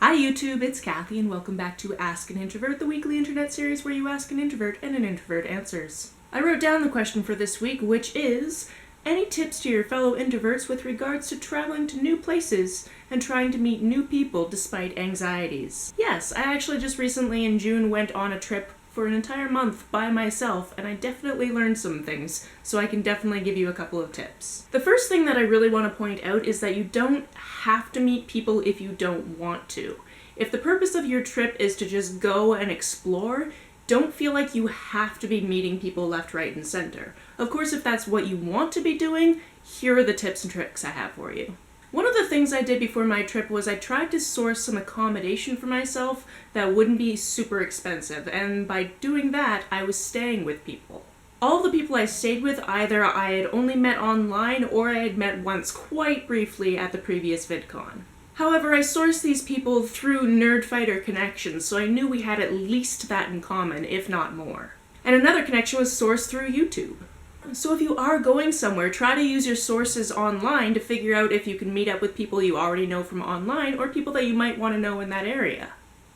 Hi YouTube, it's Kathy and welcome back to Ask an Introvert, the weekly internet series where you ask an introvert and an introvert answers. I wrote down the question for this week, which is, any tips to your fellow introverts with regards to traveling to new places and trying to meet new people despite anxieties? Yes, I actually just recently in June went on a trip for an entire month by myself, and I definitely learned some things, so I can definitely give you a couple of tips. The first thing that I really want to point out is that you don't have to meet people if you don't want to. If the purpose of your trip is to just go and explore, don't feel like you have to be meeting people left, right, and center. Of course, if that's what you want to be doing, here are the tips and tricks I have for you. One of the things I did before my trip was I tried to source some accommodation for myself that wouldn't be super expensive, and by doing that, I was staying with people. All of the people I stayed with, either I had only met online or I had met once quite briefly at the previous VidCon. However, I sourced these people through Nerdfighter connections, so I knew we had at least that in common, if not more. And another connection was sourced through YouTube. So if you are going somewhere, try to use your sources online to figure out if you can meet up with people you already know from online or people that you might want to know in that area.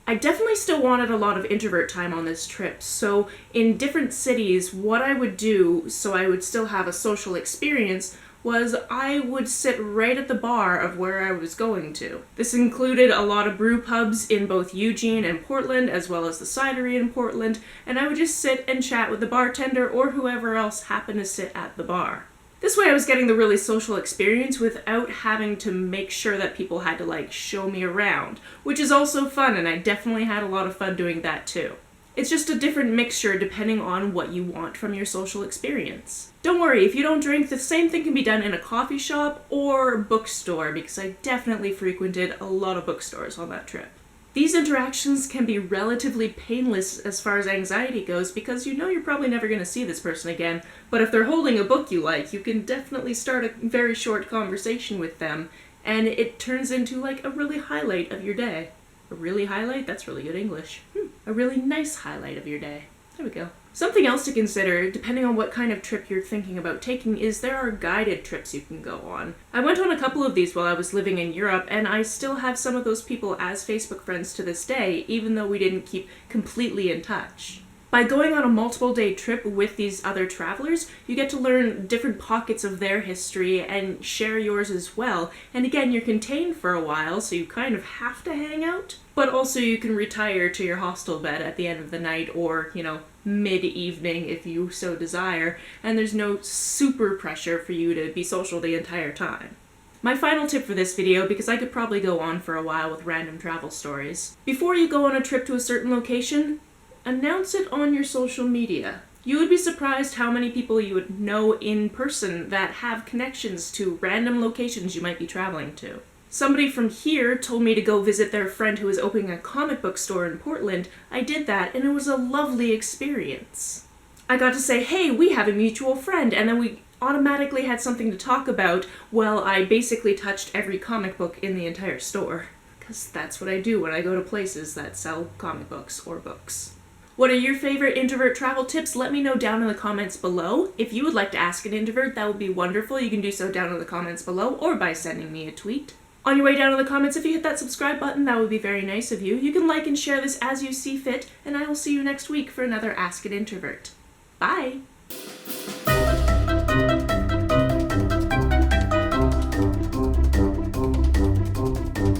I definitely still wanted a lot of introvert time on this trip, so in different cities, what I would do so I would still have a social experience was I would sit right at the bar of where I was going to. This included a lot of brew pubs in both Eugene and Portland, as well as the cidery in Portland, and I would just sit and chat with the bartender or whoever else happened to sit at the bar. This way I was getting the really social experience without having to make sure that people had to show me around, which is also fun, and I definitely had a lot of fun doing that too. It's just a different mixture depending on what you want from your social experience. Don't worry, if you don't drink, the same thing can be done in a coffee shop or bookstore, because I definitely frequented a lot of bookstores on that trip. These interactions can be relatively painless as far as anxiety goes because you know you're probably never going to see this person again, but if they're holding a book you like, you can definitely start a very short conversation with them, and it turns into a really highlight of your day. A really highlight? That's really good English. A really nice highlight of your day. There we go. Something else to consider, depending on what kind of trip you're thinking about taking, is there are guided trips you can go on. I went on a couple of these while I was living in Europe, and I still have some of those people as Facebook friends to this day, even though we didn't keep completely in touch. By going on a multiple-day trip with these other travelers, you get to learn different pockets of their history and share yours as well. And again, you're contained for a while, so you kind of have to hang out, but also you can retire to your hostel bed at the end of the night or, mid-evening if you so desire, and there's no super pressure for you to be social the entire time. My final tip for this video, because I could probably go on for a while with random travel stories. Before you go on a trip to a certain location, announce it on your social media. You would be surprised how many people you would know in person that have connections to random locations you might be traveling to. Somebody from here told me to go visit their friend who was opening a comic book store in Portland. I did that, and it was a lovely experience. I got to say, hey, we have a mutual friend, and then we automatically had something to talk about while I basically touched every comic book in the entire store. Because that's what I do when I go to places that sell comic books or books. What are your favorite introvert travel tips? Let me know down in the comments below. If you would like to ask an introvert, that would be wonderful. You can do so down in the comments below or by sending me a tweet. On your way down in the comments, if you hit that subscribe button, that would be very nice of you. You can like and share this as you see fit, and I will see you next week for another Ask an Introvert. Bye!